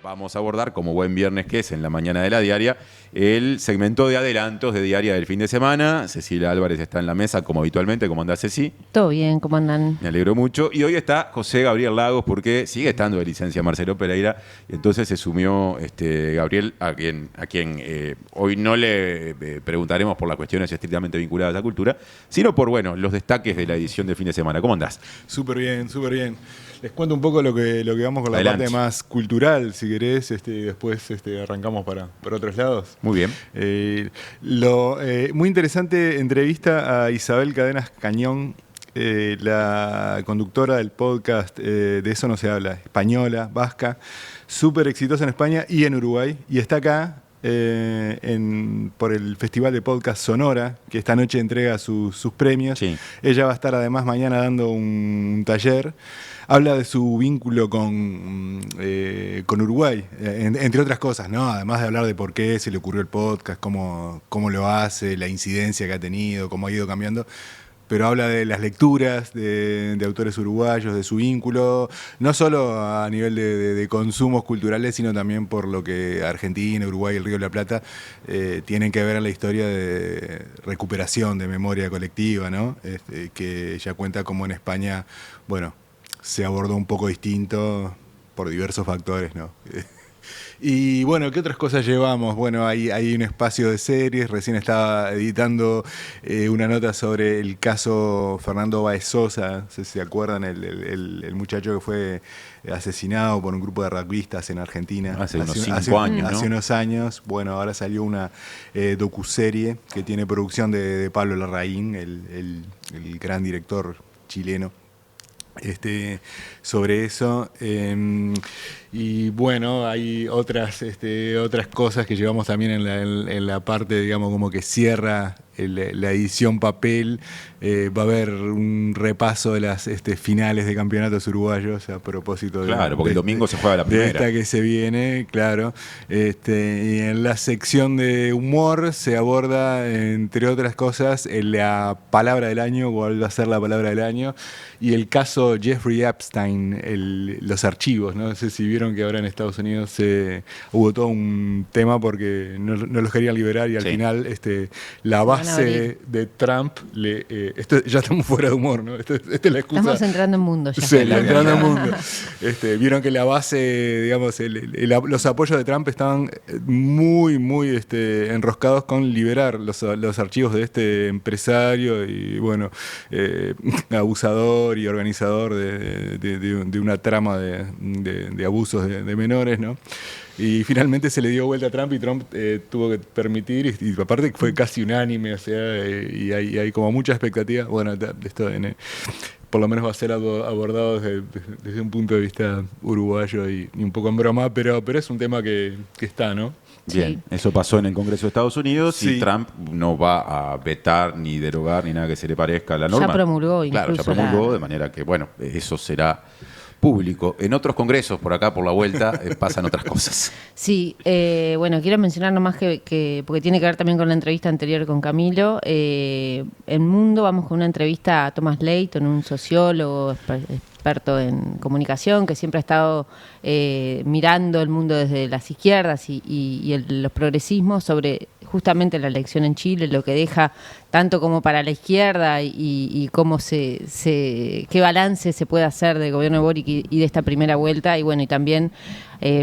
vamos a abordar, como buen viernes que es en la mañana de la diaria, el segmento de adelantos de diaria del fin de semana. Cecilia Álvarez está en la mesa, como habitualmente. ¿Cómo andás, Ceci? Todo bien, ¿cómo andan? Me alegro mucho. Y hoy está José Gabriel Lagos, porque sigue estando de licencia Marcelo Pereira. Y entonces se sumió Gabriel, a quien hoy no le preguntaremos por las cuestiones estrictamente vinculadas a cultura, sino por los destaques de la edición del fin de semana. ¿Cómo andás? Súper bien, súper bien. Les cuento un poco lo que vamos con la Adelante. parte más cultural, si querés, y después arrancamos para otros lados. Muy bien. Muy interesante entrevista a Isabel Cadenas Cañón, la conductora del podcast De Eso No Se Habla, española, vasca, súper exitosa en España y en Uruguay, y está acá por el Festival de Podcast Sonora, que esta noche entrega sus premios. Sí. Ella va a estar además mañana dando un taller. Habla de su vínculo con Uruguay, entre otras cosas, ¿no? Además de hablar de por qué se le ocurrió el podcast, cómo lo hace, la incidencia que ha tenido, cómo ha ido cambiando. Pero habla de las lecturas de autores uruguayos, de su vínculo, no solo a nivel de consumos culturales, sino también por lo que Argentina, Uruguay y el Río de la Plata tienen que ver en la historia de recuperación de memoria colectiva, ¿no? Que ella cuenta cómo en España, se abordó un poco distinto por diversos factores, ¿no? Y bueno, ¿qué otras cosas llevamos? Bueno, hay un espacio de series. Recién estaba editando una nota sobre el caso Fernando Báez Sosa. No sé si se acuerdan, el muchacho que fue asesinado por un grupo de rugbyistas en Argentina. Hace unos 5 años, ¿no? Hace unos años. Bueno, ahora salió una docuserie que tiene producción de Pablo Larraín, el gran director chileno. Sobre eso, y bueno, hay otras cosas que llevamos también en la parte, digamos, como que cierra la edición papel. Va a haber un repaso de las finales de campeonatos uruguayos a propósito de... Claro, porque el domingo se juega la primera. De esta que se viene, claro. Y en la sección de humor se aborda, entre otras cosas, la palabra del año, cuál va a ser la palabra del año, y el caso Jeffrey Epstein, los archivos, ¿no? No sé si vieron que ahora en Estados Unidos hubo todo un tema porque no los querían liberar, y al final la base de Trump, esto ya estamos fuera de humor, ¿no? Esta es la excusa. Estamos entrando en mundo ya. Sí, entrando en mundo. Vieron que la base, digamos, los apoyos de Trump estaban muy, muy enroscados con liberar los archivos de este empresario y, abusador y organizador de una trama de abusos de menores, ¿no? Y finalmente se le dio vuelta a Trump, y Trump tuvo que permitir, y aparte fue casi unánime, o sea, y hay como mucha expectativa. Bueno, esto por lo menos va a ser abordado desde un punto de vista uruguayo y un poco en broma, pero es un tema que está, ¿no? Bien, sí. Eso pasó en el Congreso de Estados Unidos, sí. Y Trump no va a vetar ni derogar ni nada que se le parezca a la norma. Ya promulgó, claro, ya promulgó, de manera que, eso será público. En otros congresos, por acá, por la vuelta, pasan otras cosas. Sí, quiero mencionar nomás que porque tiene que ver también con la entrevista anterior con Camilo. En Mundo vamos con una entrevista a Thomas Layton, un sociólogo experto en comunicación, que siempre ha estado mirando el mundo desde las izquierdas y los progresismos, sobre justamente la elección en Chile, lo que deja tanto como para la izquierda y cómo qué balance se puede hacer del gobierno de Boric y de esta primera vuelta, y también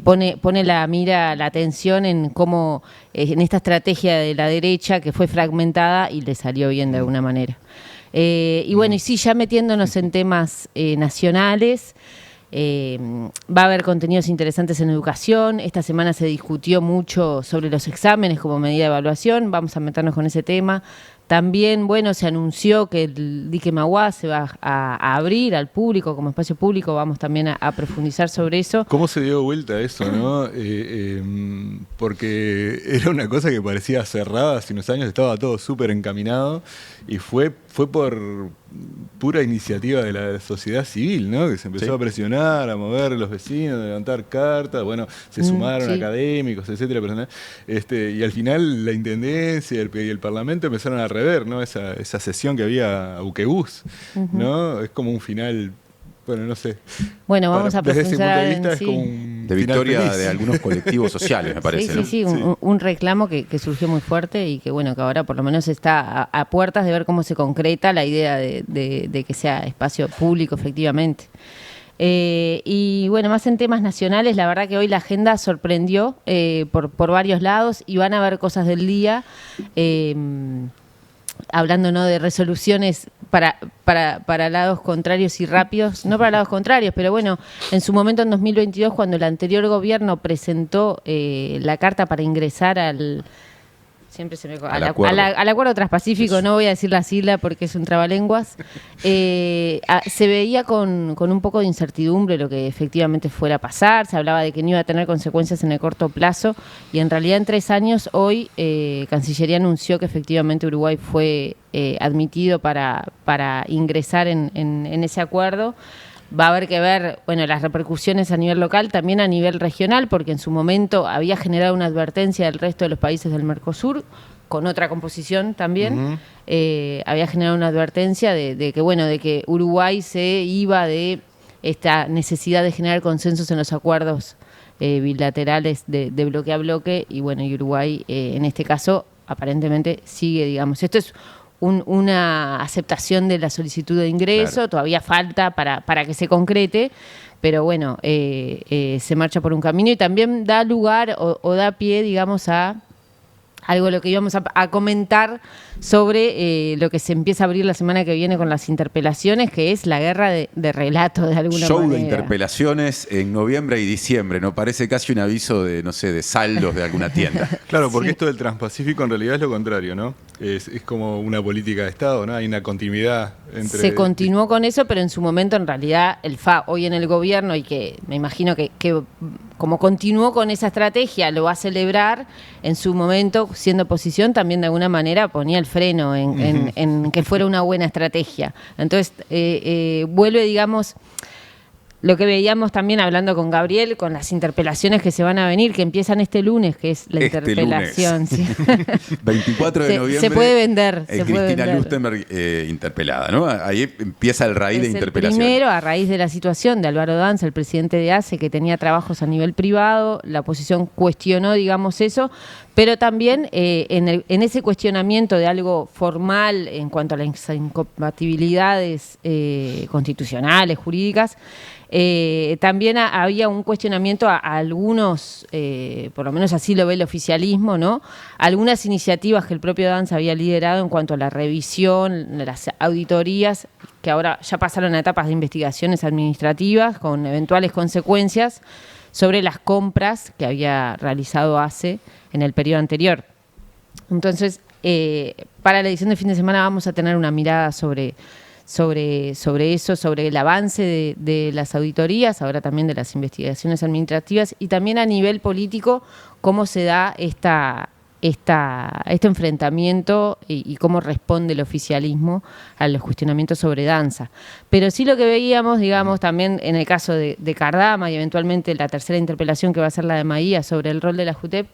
pone la atención en cómo en esta estrategia de la derecha que fue fragmentada y le salió bien de alguna manera. Y sí, ya metiéndonos en temas nacionales, va a haber contenidos interesantes en educación. Esta semana se discutió mucho sobre los exámenes como medida de evaluación. Vamos a meternos con ese tema. También, se anunció que el dique Mauá se va a abrir al público como espacio público. Vamos también a profundizar sobre eso. ¿Cómo se dio vuelta eso, no? Porque era una cosa que parecía cerrada hace unos años, estaba todo súper encaminado, y fue por pura iniciativa de la sociedad civil, ¿no? Que se empezó a presionar, a mover a los vecinos, a levantar cartas, se sumaron académicos, etcétera, y al final la Intendencia y el Parlamento empezaron a rever, ¿no? Esa sesión que había a Buquebús, ¿no? Es como un final, no sé. Vamos a profundizar. Desde ese punto de vista es como De victoria de algunos colectivos sociales, me parece. Sí, ¿no? sí, un reclamo que surgió muy fuerte y que bueno, que ahora por lo menos está a puertas de ver cómo se concreta la idea de que sea espacio público efectivamente. Y bueno, más en temas nacionales, la verdad que hoy la agenda sorprendió por varios lados y van a haber cosas del día, hablando, ¿no?, de resoluciones para lados contrarios y rápidos, no para lados contrarios, pero bueno, en su momento en 2022, cuando el anterior gobierno presentó la carta para ingresar al acuerdo transpacífico, eso. No voy a decir la sigla porque es un trabalenguas, se veía con un poco de incertidumbre lo que efectivamente fuera a pasar, se hablaba de que no iba a tener consecuencias en el corto plazo y en realidad en 3 años hoy Cancillería anunció que efectivamente Uruguay fue admitido para ingresar en ese acuerdo. Va a haber que ver, bueno, las repercusiones a nivel local, también a nivel regional, porque en su momento había generado una advertencia del resto de los países del Mercosur, con otra composición también, había generado una advertencia de que, bueno, de que Uruguay se iba de esta necesidad de generar consensos en los acuerdos bilaterales de bloque a bloque, y bueno, y Uruguay en este caso aparentemente sigue, digamos, esto es una aceptación de la solicitud de ingreso, claro. Todavía falta para que se concrete, pero bueno, se marcha por un camino y también da lugar o da pie, digamos, a algo de lo que íbamos a comentar sobre lo que se empieza a abrir la semana que viene con las interpelaciones, que es la guerra de relato de alguna manera. Show de interpelaciones en noviembre y diciembre, ¿no? Parece casi un aviso de, no sé, de saldos de alguna tienda. Claro, porque esto del Transpacífico en realidad es lo contrario, ¿no? Es como una política de Estado, ¿no? Hay una continuidad entre... Se continuó con eso, pero en su momento en realidad el FA hoy en el gobierno, y que me imagino que como continuó con esa estrategia, lo va a celebrar, en su momento, siendo oposición, también de alguna manera ponía el freno en que fuera una buena estrategia. Entonces, vuelve, digamos, lo que veíamos también hablando con Gabriel, con las interpelaciones que se van a venir, que empiezan este lunes, que es la interpelación. ¿Sí? 24 de noviembre. Se puede vender. Cristina Lustenberg interpelada, ¿no? Ahí empieza el raíz de interpelación. Primero, a raíz de la situación de Álvaro Danza, el presidente de ACE, que tenía trabajos a nivel privado, la oposición cuestionó, digamos, eso, pero también en ese cuestionamiento de algo formal en cuanto a las incompatibilidades constitucionales, jurídicas, también había un cuestionamiento a algunos, por lo menos así lo ve el oficialismo, ¿no? Algunas iniciativas que el propio Danza había liderado en cuanto a la revisión, las auditorías, que ahora ya pasaron a etapas de investigaciones administrativas con eventuales consecuencias sobre las compras que había realizado ACE en el periodo anterior. Entonces, para la edición de fin de semana vamos a tener una mirada sobre eso, sobre el avance de las auditorías, ahora también de las investigaciones administrativas, y también a nivel político, cómo se da este enfrentamiento y cómo responde el oficialismo a los cuestionamientos sobre Danza. Pero sí lo que veíamos, digamos, también en el caso de Cardama y eventualmente la tercera interpelación que va a ser la de Maía sobre el rol de la JUTEP,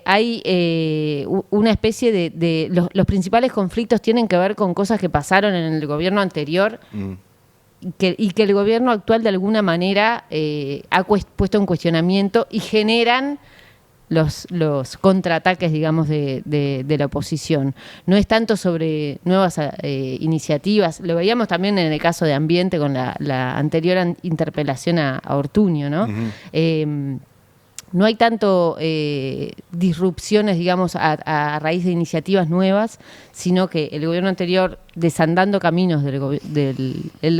hay una especie de los principales conflictos tienen que ver con cosas que pasaron en el gobierno anterior y que el gobierno actual de alguna manera ha puesto en cuestionamiento y generan los contraataques, digamos, de la oposición. No es tanto sobre nuevas iniciativas, lo veíamos también en el caso de Ambiente con la anterior interpelación a Ortuño, ¿no? No hay tanto disrupciones, digamos, a raíz de iniciativas nuevas, sino que el gobierno anterior desandando caminos el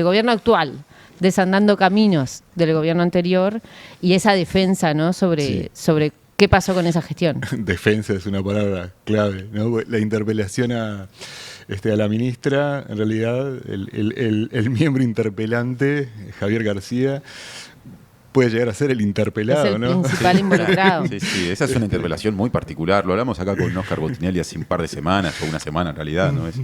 gobierno actual, desandando caminos del gobierno anterior, y esa defensa, ¿no?, sobre qué pasó con esa gestión. Defensa es una palabra clave, ¿no? La interpelación a la ministra, en realidad, el miembro interpelante, Javier García, puede llegar a ser el interpelado, es el ¿no? principal involucrado. Sí, esa es una interpelación muy particular. Lo hablamos acá con Óscar Botinelli hace un par de semanas, o una semana en realidad, ¿no? Es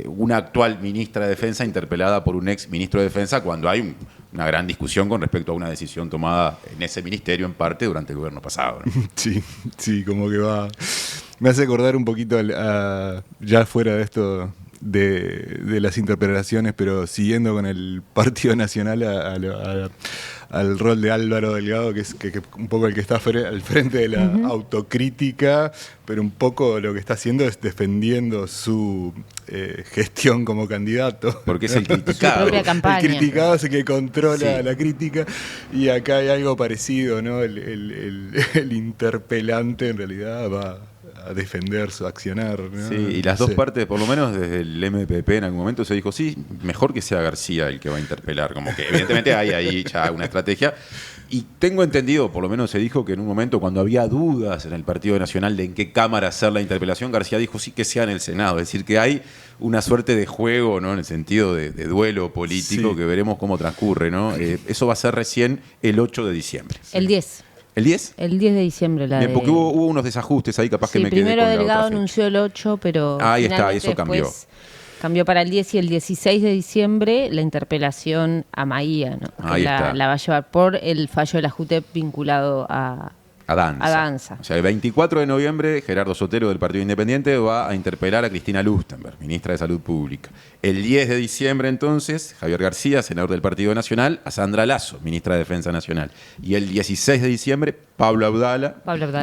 una actual ministra de Defensa interpelada por un ex ministro de Defensa cuando hay una gran discusión con respecto a una decisión tomada en ese ministerio en parte durante el gobierno pasado, ¿no? Sí, como que va... Me hace acordar un poquito ya fuera de esto de las interpelaciones, pero siguiendo con el Partido Nacional al rol de Álvaro Delgado, que es un poco el que está al frente de la autocrítica, pero un poco lo que está haciendo es defendiendo su gestión como candidato. Porque es el Su criticado. propia campaña. El criticado es el que controla Sí. la crítica, y acá hay algo parecido, ¿no? El interpelante en realidad va a defender su accionar, ¿no? Sí, y las No dos sé. partes, por lo menos desde el MPP en algún momento se dijo, sí, mejor que sea García el que va a interpelar, como que evidentemente hay ahí ya una estrategia. Y tengo entendido, por lo menos se dijo que en un momento cuando había dudas en el Partido Nacional de en qué Cámara hacer la interpelación, García dijo sí que sea en el Senado, es decir, que hay una suerte de juego, ¿no? En el sentido de duelo político, Sí. que veremos cómo transcurre, ¿no? Eso va a ser recién el 8 de diciembre. El 10. ¿El 10? El 10 de diciembre. Bien, porque hubo unos desajustes ahí, capaz que Sí, me quedé primero con la Delgado otra fecha. anunció el 8, pero Ahí está, finalmente eso cambió. después cambió para el 10 y el 16 de diciembre la interpelación a Maía, ¿no? Que Ahí está. la va a llevar por el fallo de la JUTEP vinculado a Danza. A Danza. O sea, el 24 de noviembre, Gerardo Sotero del Partido Independiente va a interpelar a Cristina Lustenberg, ministra de Salud Pública. El 10 de diciembre, entonces, Javier García, senador del Partido Nacional, a Sandra Lasso, ministra de Defensa Nacional. Y el 16 de diciembre, Pablo Abdala,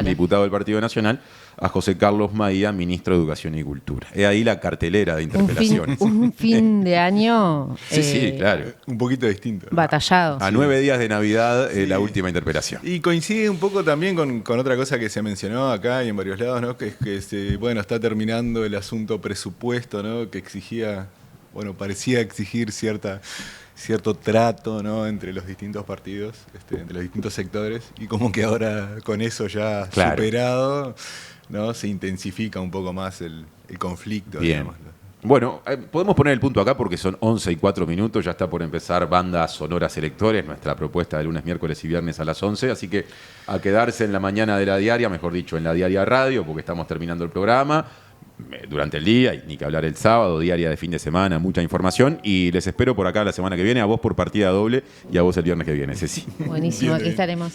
diputado del Partido Nacional, a José Carlos Maía, ministro de Educación y Cultura. Es ahí la cartelera de interpelaciones. Un fin de año Sí, claro. Un poquito distinto. batallado. A 9 días de Navidad, la última interpelación. Y coincide un poco también con otra cosa que se mencionó acá y en varios lados, ¿no? Que es que bueno, está terminando el asunto presupuesto, ¿no? Que exigía, bueno, parecía exigir cierto trato, ¿no? Entre los distintos partidos, entre los distintos sectores, y como que ahora con eso ya Claro. superado, ¿no? Se intensifica un poco más el conflicto. Bien. Digamos. Bueno, podemos poner el punto acá porque son 11 y 4 minutos, ya está por empezar Bandas Sonoras Electores, nuestra propuesta de lunes, miércoles y viernes a las 11, así que a quedarse en la mañana de la diaria, mejor dicho, en la diaria radio, porque estamos terminando el programa, durante el día, y ni que hablar el sábado, diaria de fin de semana, mucha información, y les espero por acá la semana que viene, a vos por partida doble y a vos el viernes que viene, Ceci. Buenísimo, aquí Bien. estaremos.